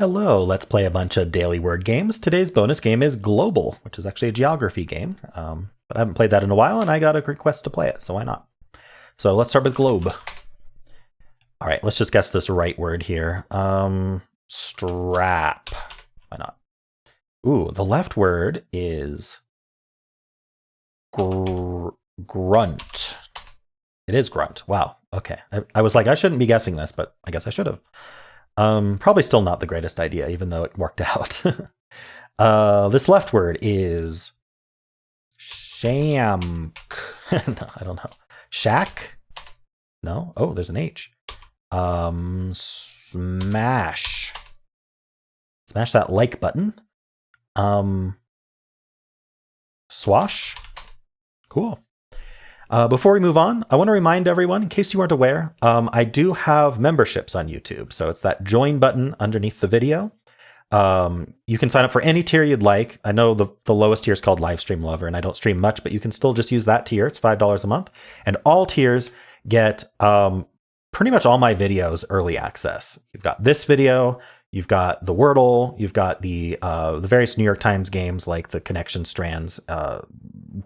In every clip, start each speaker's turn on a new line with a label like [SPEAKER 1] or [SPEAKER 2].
[SPEAKER 1] Hello, let's play a bunch of daily word games. Today's bonus game is Globle, which is actually a geography game, but I haven't played that in a while, and I got a request to play it, so why not? So let's start with globe. All right, let's just guess this right word here. Strap. Why not? Ooh, the left word is grunt. It is grunt. Wow. Okay. I was like, I shouldn't be guessing this, but I guess I should have. Probably still not the greatest idea, even though it worked out. This left word is shamk. No, I don't know. Shack? No. Oh, there's an H. Smash. Smash that like button. Swash. Cool. Before we move on, I want to remind everyone, in case you weren't aware, I do have memberships on YouTube. So it's that join button underneath the video. You can sign up for any tier you'd like. I know the lowest tier is called Live Stream Lover, and I don't stream much, but you can still just use that tier. It's $5 a month. And all tiers get pretty much all my videos early access. You've got this video, you've got the Wordle, you've got the various New York Times games like the Connection Strands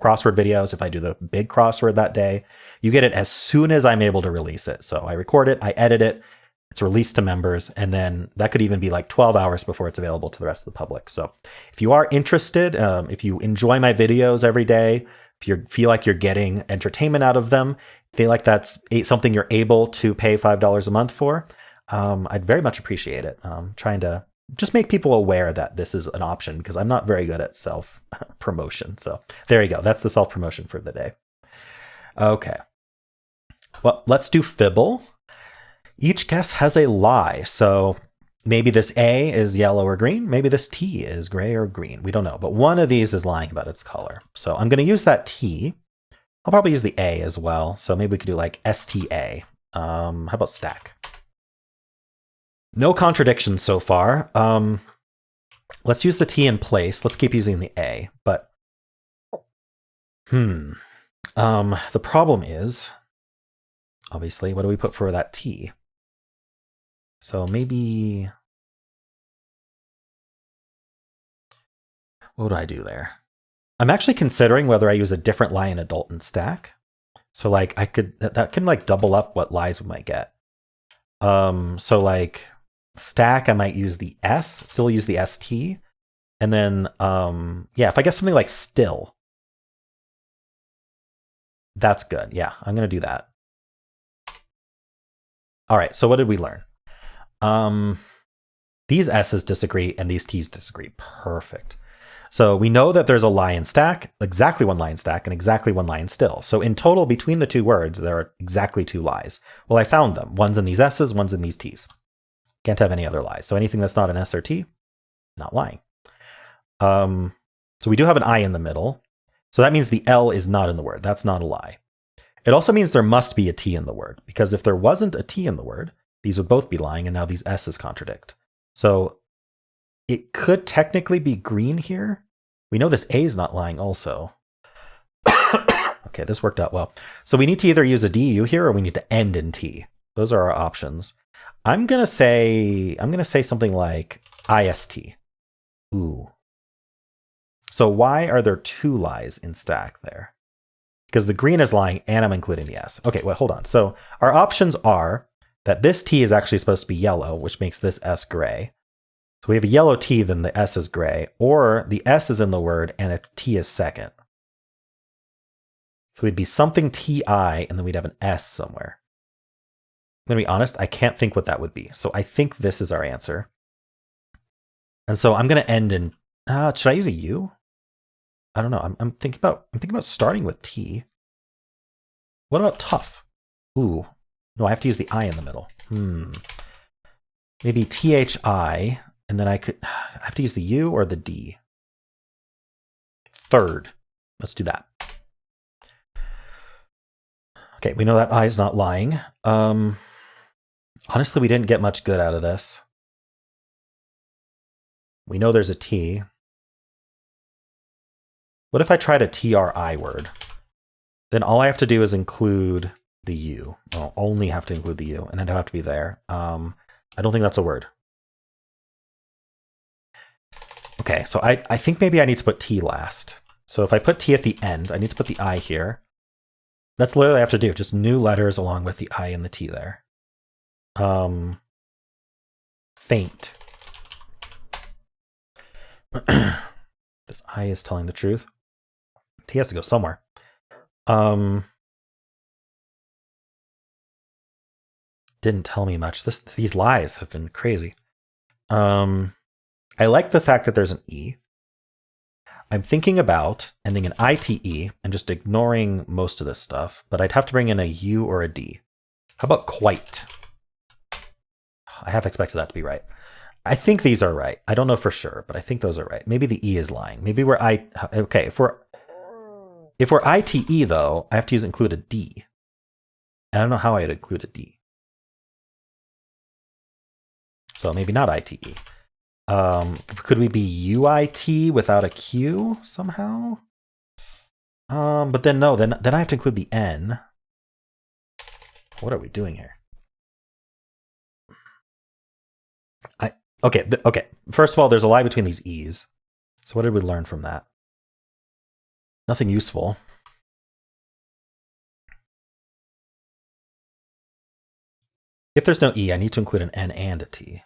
[SPEAKER 1] crossword videos. If I do the big crossword that day, you get it as soon as I'm able to release it. So I record it, I edit it, it's released to members, and then that could even be like 12 hours before it's available to the rest of the public. So if you are interested, if you enjoy my videos every day, if you feel like you're getting entertainment out of them, feel like that's something you're able to pay $5 a month for, I'd very much appreciate it. Trying to just make people aware that this is an option, because I'm not very good at self-promotion. So there you go. That's the self-promotion for the day. Okay. Well, let's do Fibble. Each guess has a lie. So maybe this A is yellow or green. Maybe this T is gray or green. We don't know. But one of these is lying about its color. So I'm going to use that T. I'll probably use the A as well. So maybe we could do like STA. How about stack? No contradictions so far. Let's use the T in place. Let's keep using the A. But the problem is, obviously, what do we put for that T? So maybe, what would I do there? I'm actually considering whether I use a different lie in adult and stack. So like that can like double up what lies we might get. So like stack, I might use the S, still use the ST. And then, yeah, if I get something like still, that's good. Yeah, I'm going to do that. All right, so what did we learn? These S's disagree and these T's disagree. Perfect. So we know that there's a lie in stack, exactly one lie in stack, and exactly one lie in still. So in total, between the two words, there are exactly two lies. Well, I found them. One's in these S's, one's in these T's. Can't have any other lies. So anything that's not an S or T, not lying. So we do have an I in the middle. So that means the L is not in the word. That's not a lie. It also means there must be a T in the word, because if there wasn't a T in the word, these would both be lying, and now these S's contradict. So it could technically be green here. We know this A is not lying also. Okay, this worked out well. So we need to either use a DU here or we need to end in T. Those are our options. I'm gonna say something like IST. Ooh. So why are there two lies in stack there? Because the green is lying and I'm including the S. Okay, well, hold on. So our options are that this T is actually supposed to be yellow, which makes this S gray. So we have a yellow T, then the S is gray, or the S is in the word and its T is second. So we'd be something TI and then we'd have an S somewhere. I'm going to be honest, I can't think what that would be. So I think this is our answer. And so I'm going to end in, should I use a U? I don't know. I'm thinking about starting with T. What about tough? Ooh, no, I have to use the I in the middle. Maybe THI, and then I have to use the U or the D. Third. Let's do that. Okay, we know that I is not lying. Honestly, we didn't get much good out of this. We know there's a T. What if I tried a TRI word? Then all I have to do is include the U. I'll only have to include the U, and it'd have to be there. I don't think that's a word. Okay, so I think maybe I need to put T last. So if I put T at the end, I need to put the I here. That's literally what I have to do, just new letters along with the I and the T there. Faint. This I is telling the truth. T has to go somewhere. Didn't tell me much. These lies have been crazy. I like the fact that there's an E. I'm thinking about ending in ITE and just ignoring most of this stuff, but I'd have to bring in a U or a D. How about quite? I have expected that to be right. I think these are right. I don't know for sure, but I think those are right. Maybe the E is lying. Maybe we're okay, if we're ITE though, I have to include a D. I don't know how I'd include a D. So maybe not ITE. Could we be UIT without a Q somehow? But then no, then I have to include the N. What are we doing here? Okay. First of all, there's a lie between these E's. So what did we learn from that? Nothing useful. If there's no E, I need to include an N and a T.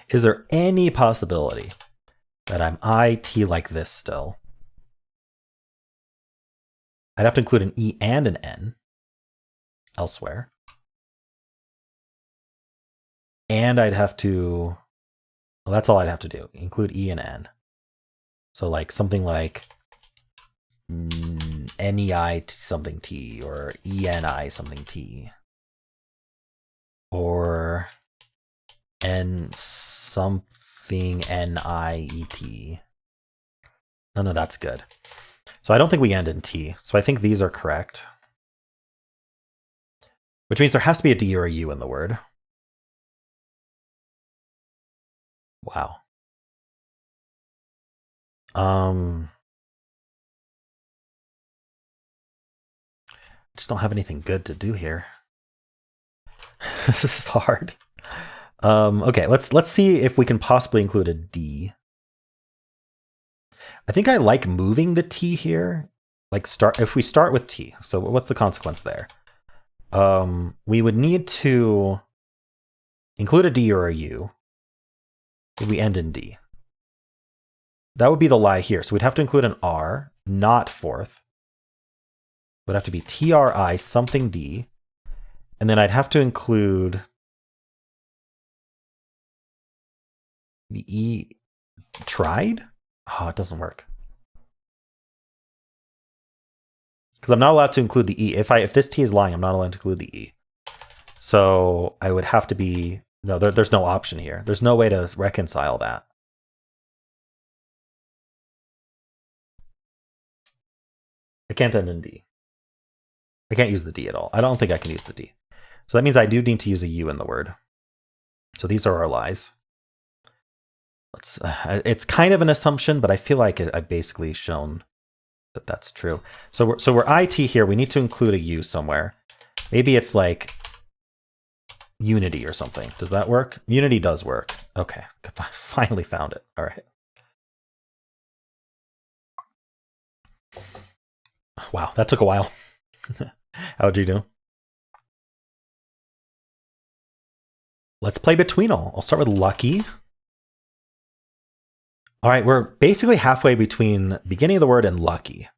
[SPEAKER 1] Is there any possibility that I'm IT like this still? I'd have to include an E and an N elsewhere. And I'd have to, well, that's all I'd have to do, include E and N. So like something like NEI something T or ENI something T. Or N something NIET. None of that's good. So I don't think we end in T. So I think these are correct. Which means there has to be a D or a U in the word. Wow. Just don't have anything good to do here. This is hard. Okay, let's see if we can possibly include a D. I think I like moving the T here. Like if we start with T. So what's the consequence there? We would need to include a D or a U. If we end in D. That would be the lie here. So we'd have to include an R, not fourth. It would have to be TRI something D. And then I'd have to include the E. Tried? Oh, it doesn't work. Because I'm not allowed to include the E. If this T is lying, I'm not allowed to include the E. So I would have to be, no, there's no option here. There's no way to reconcile that. I can't end in D. I can't use the D at all. I don't think I can use the D. So that means I do need to use a U in the word. So these are our lies. It's kind of an assumption, but I feel like I've basically shown that that's true. So we're IT here. We need to include a U somewhere. Maybe it's like Unity or something. Does that work? Unity does work. Okay, finally found it. All right. Wow, that took a while. How'd you do? Let's play Betweenle. I'll start with Lucky. All right, we're basically halfway between beginning of the word and lucky.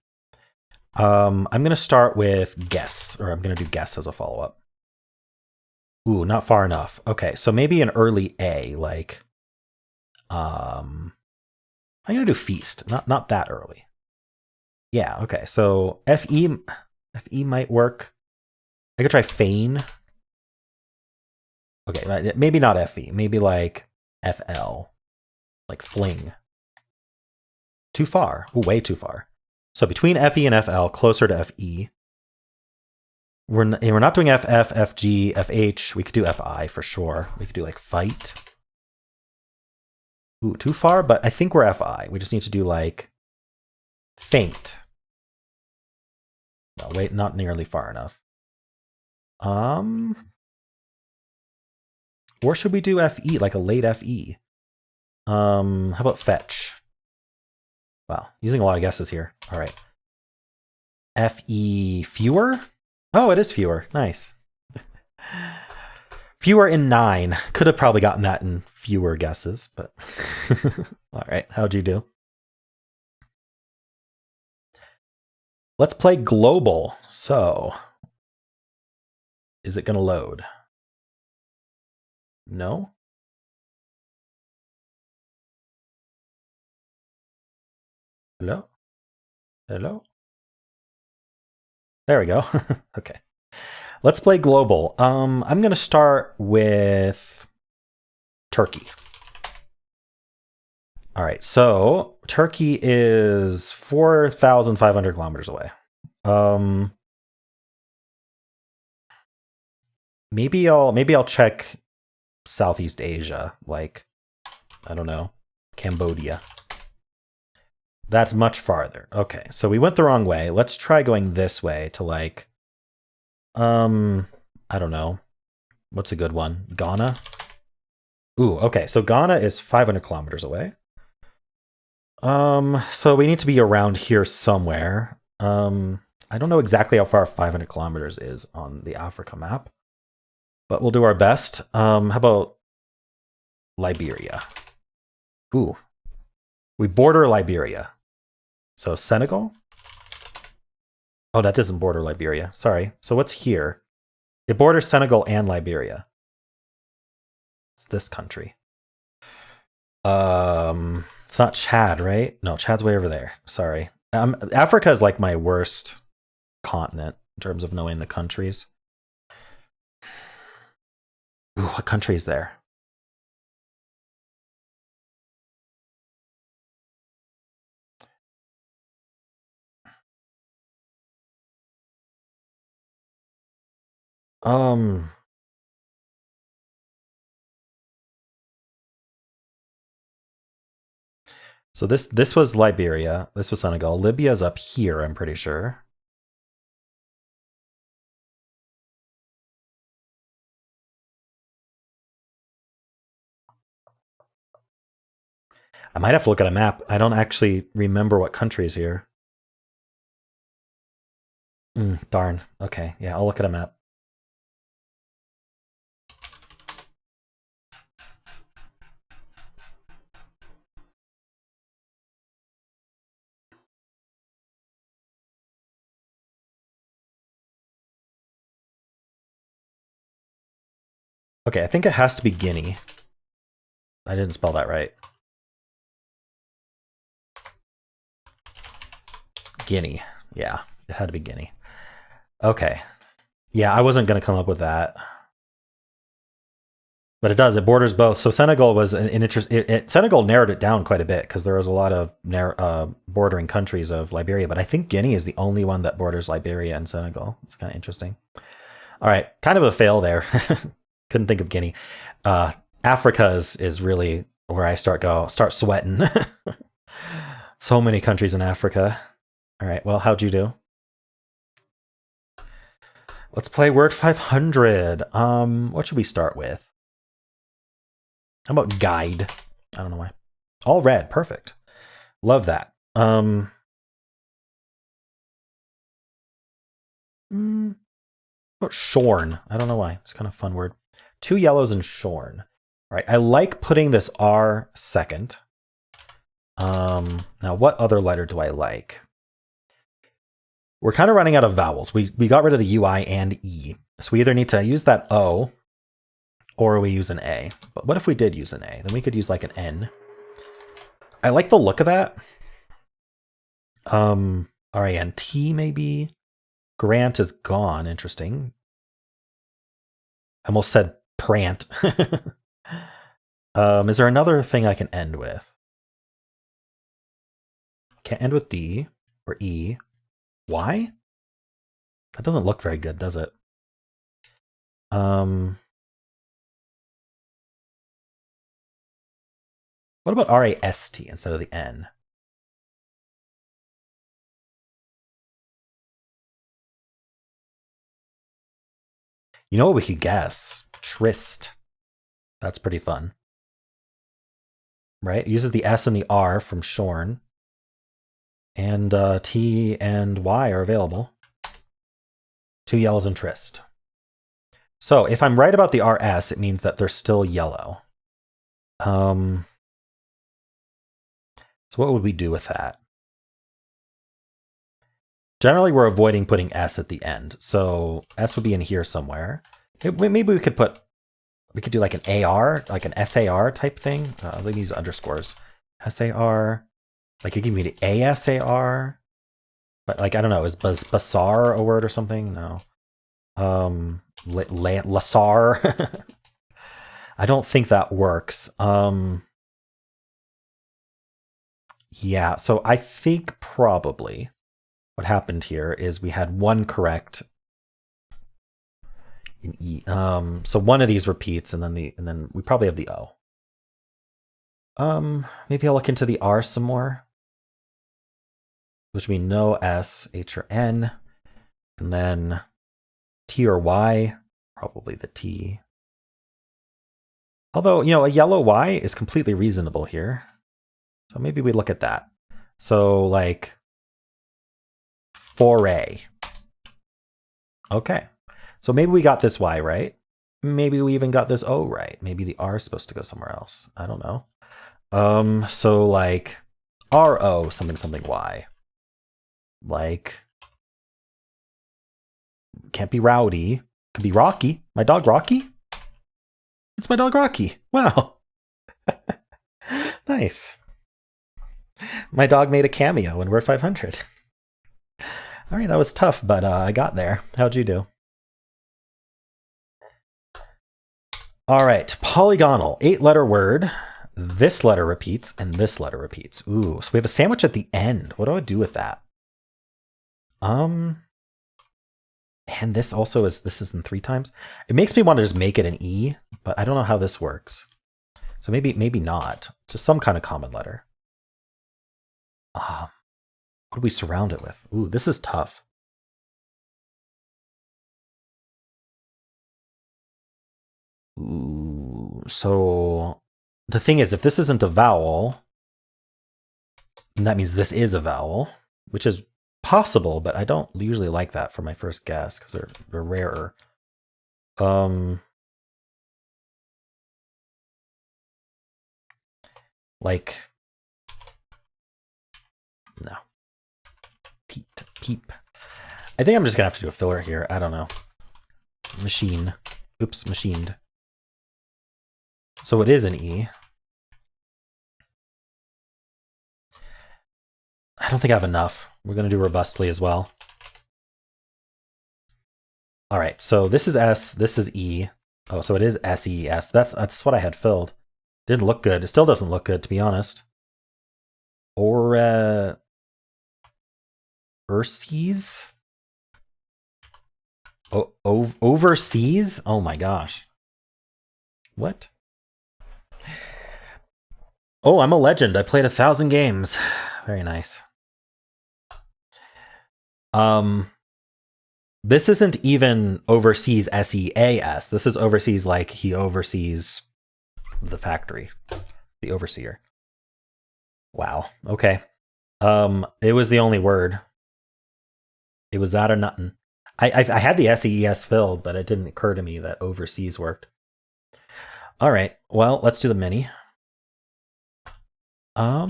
[SPEAKER 1] I'm going to start with guess, or I'm going to do guess as a follow-up. Ooh, not far enough. Okay, so maybe an early A, like, I'm going to do feast, not that early. Yeah, okay, so FE might work. I could try feign. Okay, maybe not FE, maybe like FL, like fling. Too far. Ooh, way too far. So between FE and FL, closer to FE. We're not doing FF, FG, FH. We could do FI for sure. We could do like fight. Ooh, too far, but I think we're FI. We just need to do like Faint. No, wait, not nearly far enough. Or should we do FE, like a late FE? How about fetch? Wow, using a lot of guesses here. All right. FE fewer? Oh, it is fewer. Nice. Fewer in 9. Could have probably gotten that in fewer guesses, but all right. How'd you do? Let's play Globle. So, is it going to load? No? Hello? Hello? There we go. Okay. Let's play Globle. I'm going to start with Turkey. All right, so Turkey is 4,500 kilometers away. Maybe I'll check Southeast Asia, like, I don't know, Cambodia. That's much farther. Okay, so we went the wrong way. Let's try going this way to like, I don't know. What's a good one? Ghana? Ooh, okay, so Ghana is 500 kilometers away. So we need to be around here somewhere. I don't know exactly how far 500 kilometers is on the Africa map, but we'll do our best. How about Liberia? Ooh, we border Liberia. So Senegal? Oh, that doesn't border Liberia. Sorry. So what's here? It borders Senegal and Liberia. It's this country. It's not Chad, right? No, Chad's way over there. Sorry. Africa is like my worst continent in terms of knowing the countries. Ooh, what country is there? So this was Liberia. This was Senegal. Libya's up here, I'm pretty sure. I might have to look at a map. I don't actually remember what country is here. Darn. Okay, yeah, I'll look at a map. Okay, I think it has to be Guinea. I didn't spell that right. Guinea. Yeah, it had to be Guinea. Okay. Yeah, I wasn't going to come up with that. But it does. It borders both. So Senegal was an interest. Senegal narrowed it down quite a bit because there was a lot of bordering countries of Liberia. But I think Guinea is the only one that borders Liberia and Senegal. It's kind of interesting. All right, kind of a fail there. Couldn't think of Guinea. Africa is really where I start sweating. So many countries in Africa. All right, well, how'd you do? Let's play Word 500. What should we start with? How about guide? I don't know why. All red, perfect. Love that. What about shorn? I don't know why. It's kind of a fun word. 2 yellows and shorn. All right, I like putting this R second. Now, what other letter do I like? We're kind of running out of vowels. We got rid of the UI and E. So we either need to use that O or we use an A. But what if we did use an A? Then we could use like an N. I like the look of that. R-A-N-T maybe. Grant is gone. Interesting. I almost said prant. Is there another thing I can end with? Can't end with D or E. Y? That doesn't look very good, does it? What about R-A-S-T instead of the N? You know what we could guess? Trist. That's pretty fun. Right? It uses the S and the R from shorn. And T and Y are available. 2 yellows and Trist. So if I'm right about the RS, it means that they're still yellow. So what would we do with that? Generally, we're avoiding putting S at the end. So S would be in here somewhere. Maybe we could do like an AR, like an SAR type thing. Let me use underscores. SAR. Like you give me the ASAR. But like, I don't know, is Basar a word or something? No. Lasar. I don't think that works. Yeah, so I think probably what happened here is we had one correct in E. So one of these repeats, and then we probably have the O. Maybe I'll look into the R some more, which would mean no S, H or N, and then T or Y, probably the T. Although, you know, a yellow Y is completely reasonable here. So maybe we look at that. So like foray. Okay. So maybe we got this Y right. Maybe we even got this O right. Maybe the R is supposed to go somewhere else. I don't know. So like RO something something Y. Like can't be rowdy. Could be Rocky. My dog Rocky? It's my dog Rocky. Wow. Nice. My dog made a cameo in Word 500. All right, that was tough, but I got there. How'd you do? All right, polygonal, 8-letter word. This letter repeats, and this letter repeats. Ooh, so we have a sandwich at the end. What do I do with that? And this also this is in 3 times. It makes me want to just make it an E, but I don't know how this works. So maybe not. Just some kind of common letter. What do we surround it with? Ooh, this is tough. Ooh, so the thing is, if this isn't a vowel, then that means this is a vowel, which is possible, but I don't usually like that for my first guess because they're rarer. Like, no. Teat, peep. I think I'm just gonna have to do a filler here. I don't know. Machine. Oops, machined. So it is an E. I don't think I have enough. We're gonna do robustly as well. All right, so this is S, this is E. Oh, so it is SES. That's what I had filled. Didn't look good. It still doesn't look good, to be honest. Or Urses? Overseas? Oh my gosh. What? Oh, I'm a legend. I played 1,000 games. Very nice. This isn't even overseas SEAS. This is overseas like he oversees the factory, the overseer. Wow. Okay. It was the only word. It was that or nothing. I had the SES filled, but it didn't occur to me that overseas worked. All right. Well, let's do the mini. How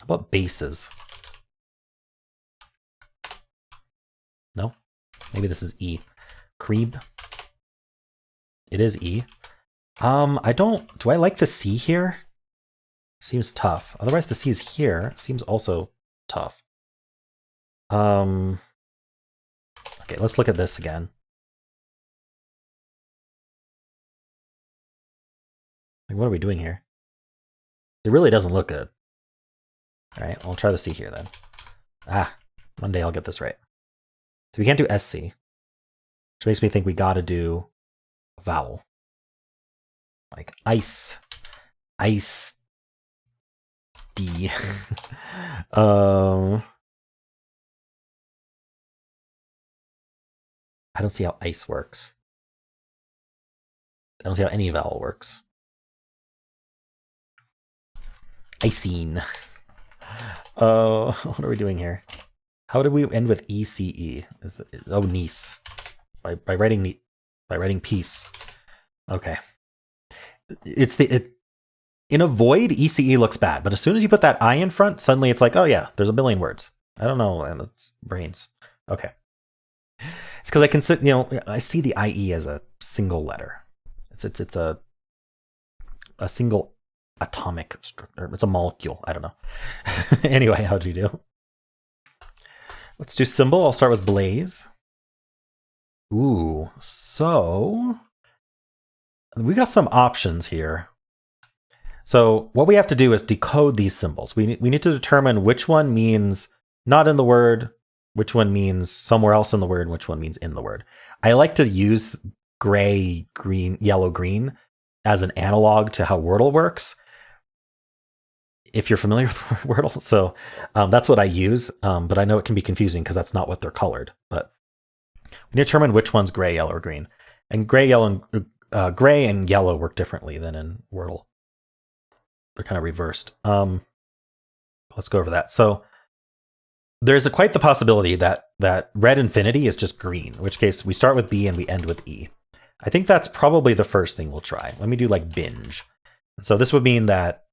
[SPEAKER 1] about bases? No? Maybe this is E. Creeb. It is E. Do I like the C here? Seems tough. Otherwise the C is here. Seems also tough. Okay, let's look at this again. Like, what are we doing here? It really doesn't look good. All right, I'll try the C here then. One day I'll get this right. So we can't do SC, which makes me think we gotta do a vowel. Like ice. Ice. D. I don't see how ice works. I don't see how any vowel works. Icine. What are we doing here? How did we end with ECE? Oh, niece. By writing peace. Okay. In a void, ECE looks bad, but as soon as you put that I in front, suddenly it's like, oh yeah, there's a billion words. I don't know, and it's brains. Okay. It's because I consider, I see the IE as a single letter. It's a single atomic structure. It's a molecule. I don't know. Anyway, how'd you do? Let's do Symble. I'll start with Blaze. Ooh, so we got some options here. So what we have to do is decode these symbols. We need to determine which one means not in the word, which one means somewhere else in the word, which one means in the word. I like to use gray, green, yellow, green as an analog to how Wordle works, if you're familiar with Wordle. So that's what I use, but I know it can be confusing because that's not what they're colored. But we determine which one's gray, yellow, or green. And gray, gray and yellow work differently than in Wordle. They're kind of reversed. Let's go over that. So there's quite the possibility that red infinity is just green, in which case we start with B and we end with E. I think that's probably the first thing we'll try. Let me do like binge. So this would mean that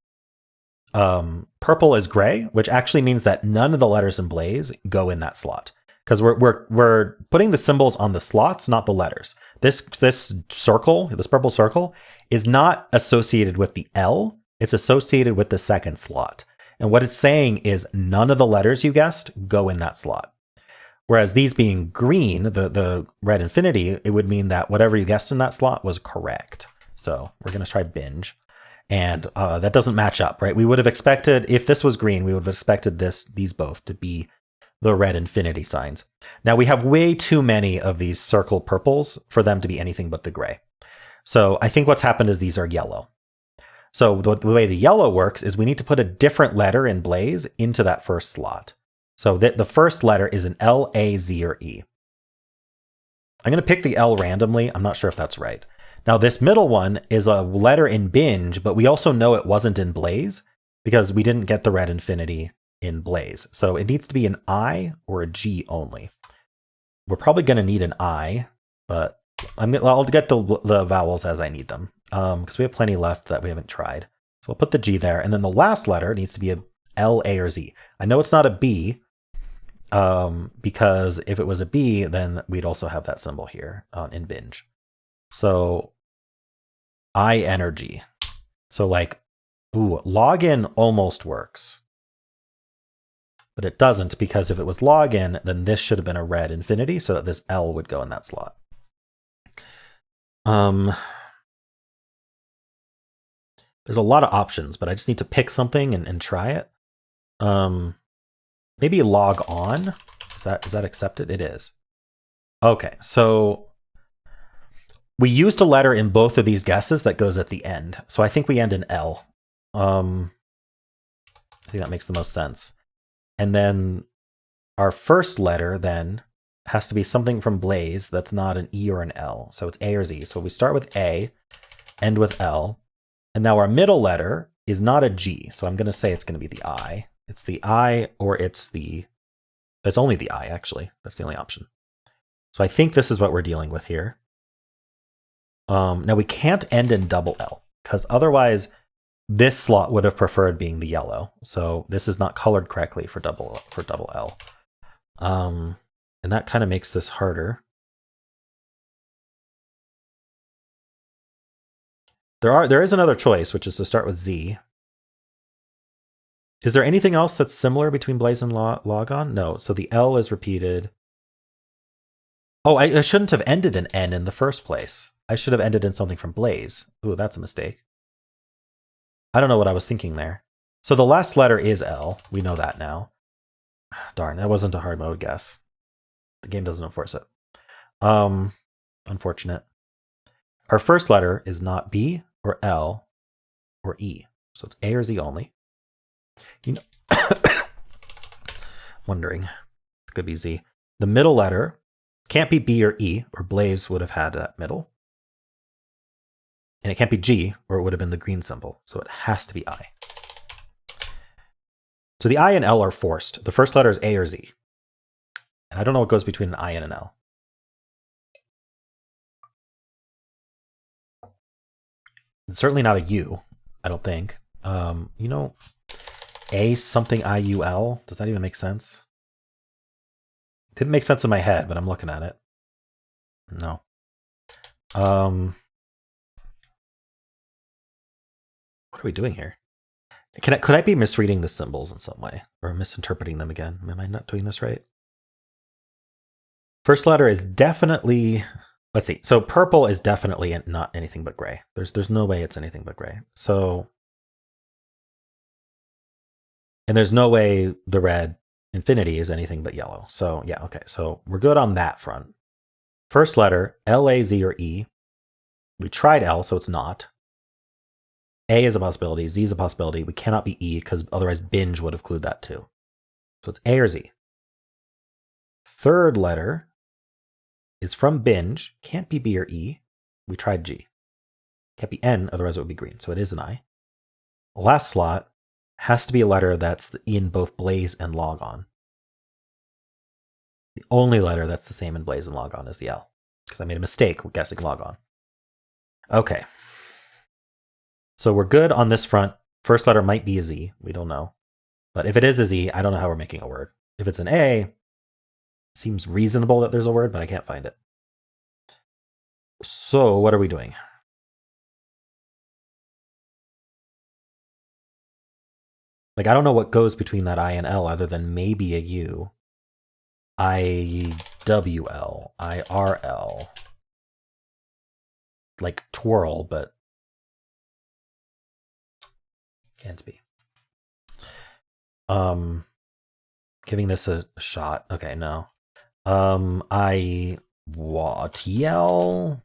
[SPEAKER 1] purple is gray, which actually means that none of the letters in Blaze go in that slot. Because we're putting the symbols on the slots, not the letters. This circle, this purple circle, is not associated with the L. It's associated with the second slot. And what it's saying is none of the letters you guessed go in that slot. Whereas these being green, the red infinity, it would mean that whatever you guessed in that slot was correct. So we're going to try binge. And that doesn't match up, right? We would have expected, if this was green, we would have expected these both to be the red infinity signs. Now we have way too many of these circle purples for them to be anything but the gray. So I think what's happened is these are yellow. So the way the yellow works is we need to put a different letter in Blaze into that first slot. So the first letter is an L, A, Z, or E. I'm going to pick the L randomly. I'm not sure if that's right. Now this middle one is a letter in binge, but we also know it wasn't in Blaze because we didn't get the red infinity in Blaze. So it needs to be an I or a G only. We're probably going to need an I, but I'll get the vowels as I need them because we have plenty left that we haven't tried. So we'll put the G there. And then the last letter needs to be a L, A, or Z. I know it's not a B because if it was a B, then we'd also have that symbol here in binge. So I energy. So like, ooh, login almost works. But it doesn't because if it was login, then this should have been a red infinity so that this L would go in that slot. There's a lot of options, but I just need to pick something and try it. Maybe log on. Is that accepted? It is. Okay, so we used a letter in both of these guesses that goes at the end. So I think we end in L. I think that makes the most sense. And then our first letter then has to be something from Blaze that's not an E or an L. So it's A or Z. So we start with A, end with L. And now our middle letter is not a G. So I'm going to say it's going to be the I. It's the I or it's only the I, actually. That's the only option. So I think this is what we're dealing with here. Now we can't end in double L because otherwise this slot would have preferred being the yellow. So this is not colored correctly for double L. And that kind of makes this harder. There is another choice, which is to start with Z. Is there anything else that's similar between Blaze and Logon? No. So the L is repeated. Oh, I shouldn't have ended in N in the first place. I should have ended in something from Blaze. Ooh, that's a mistake. I don't know what I was thinking there. So the last letter is L. We know that now. Darn, that wasn't a hard mode guess. The game doesn't enforce it. Unfortunate. Our first letter is not B or L or E. So it's A or Z only. You know, wondering. It could be Z. The middle letter Can't be B or E, or Blaze would have had that middle. And it can't be G, or it would have been the green symbol. So it has to be I. So the I and L are forced. The first letter is A or Z. And I don't know what goes between an I and an L. It's certainly not a U, I don't think. You know, A something I-U-L? Does that even make sense? It didn't make sense in my head, but I'm looking at it. No. What are we doing here? Could I be misreading the symbols in some way? Or misinterpreting them again? Am I not doing this right? First letter is definitely... Let's see. So purple is definitely not anything but gray. There's no way it's anything but gray. So... And there's no way the red infinity is anything but yellow. So yeah, okay. So we're good on that front. First letter, L, A, Z, or E. We tried L, so it's not. A is a possibility. Z is a possibility. We cannot be E because otherwise binge would have clued that too. So it's A or Z. Third letter is from binge. Can't be B or E. We tried G. Can't be N, otherwise it would be green. So it is an I. Last slot has to be a letter that's in both Blaze and Logon. The only letter that's the same in Blaze and Logon is the L, because I made a mistake with guessing Logon. Okay. So we're good on this front. First letter might be a Z. We don't know. But if it is a Z, I don't know how we're making a word. If it's an A, it seems reasonable that there's a word, but I can't find it. So what are we doing? Like, I don't know what goes between that I and L other than maybe a U. I-W-L, I-R-L. Like twirl, but can't be. Giving this a shot. Okay, no. I-W-T-L.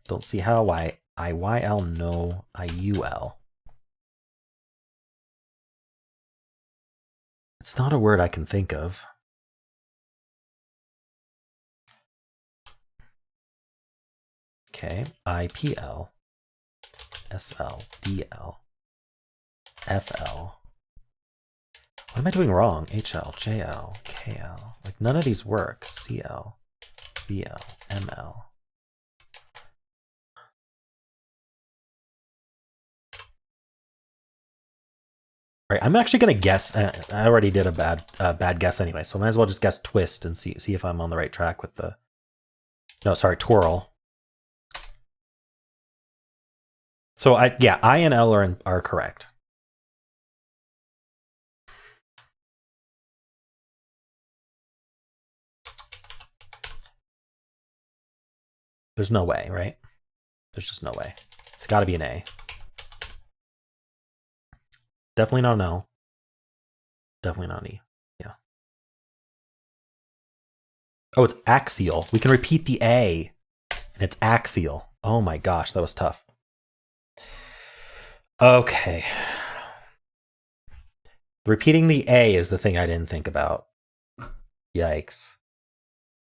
[SPEAKER 1] Don't see how. I-Y-L, no. I-U-L. It's not a word I can think of. Okay, I-P-L, S-L, D-L, F-L. What am I doing wrong? H-L, J-L, K-L. Like, none of these work. C-L, B-L, M-L. All right, I'm actually going to guess. I already did a bad guess anyway, so I might as well just guess twist and see if I'm on the right track with the... No, sorry, twirl. So yeah, I and L are correct. There's no way, right? There's just no way. It's got to be an A. Definitely not an L. Definitely not an E. Yeah. Oh, it's axial. We can repeat the A, and it's axial. Oh my gosh, that was tough. Okay. Repeating the A is the thing I didn't think about. Yikes.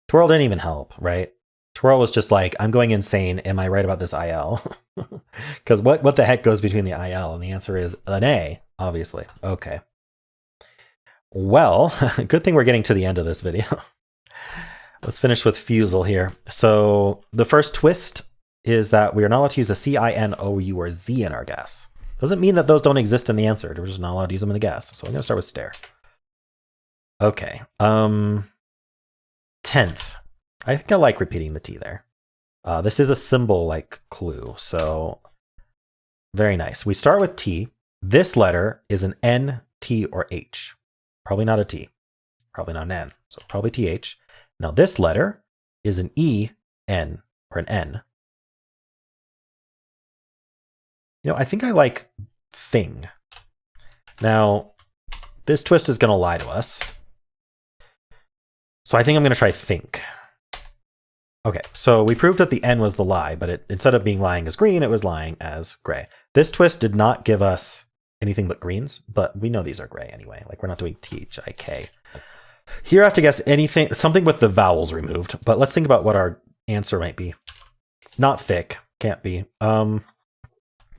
[SPEAKER 1] Twirl didn't even help, right? Twirl was just like, I'm going insane. Am I right about this IL? Because what the heck goes between the IL? And the answer is an A, obviously. Okay. Well, good thing we're getting to the end of this video. Let's finish with Fusele here. So the first twist is that we are not allowed to use a C, I, N, O, U, or Z in our guess. Doesn't mean that those don't exist in the answer. We're just not allowed to use them in the guess. So I'm going to start with stare. Okay. 10th. I think I like repeating the T there. This is a symbol-like clue, so very nice. We start with T. This letter is an N, T, or H. Probably not a T. Probably not an N. So probably TH. Now this letter is an E, N, or an N. You know, I think I like thing. Now, this twist is going to lie to us. So I think I'm going to try think. Okay, so we proved that the N was the lie, but instead of being lying as green, it was lying as gray. This twist did not give us anything but greens, but we know these are gray anyway. Like, we're not doing T-H-I-K. Here I have to guess anything, something with the vowels removed, but let's think about what our answer might be. Not thick. Can't be. Oh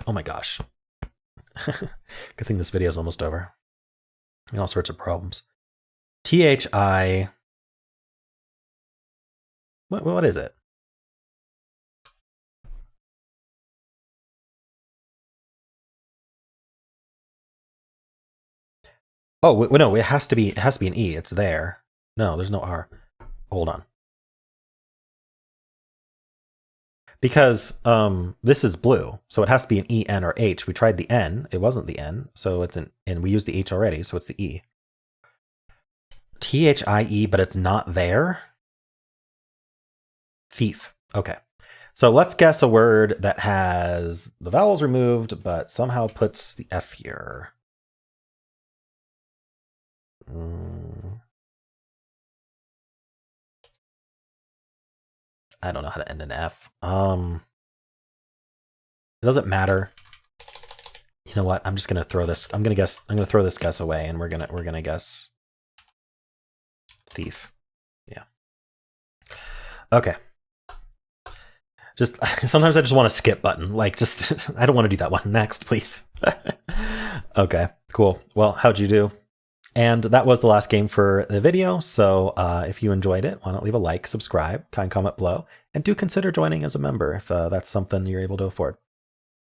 [SPEAKER 1] my gosh. Good thing this video is almost over. All sorts of problems. THI. What is it? Oh no, it has to be an E. It's there. No, there's no R. Hold on. Because this is blue, so it has to be an E, N, or H. We tried the N. It wasn't the N, so it's an, and we used the H already, so it's the E. THIE, but it's not there? Thief. Okay. So let's guess a word that has the vowels removed, but somehow puts the F here. I don't know how to end an F. It doesn't matter. You know what? I'm just gonna throw this. I'm gonna throw this guess away, and we're gonna guess thief. Yeah. Okay. Just sometimes I just want a skip button. Like, just I don't want to do that one. Next, please. Okay, cool. Well, how'd you do? And that was the last game for the video. So if you enjoyed it, why not leave a like, subscribe, kind comment below, and do consider joining as a member if that's something you're able to afford.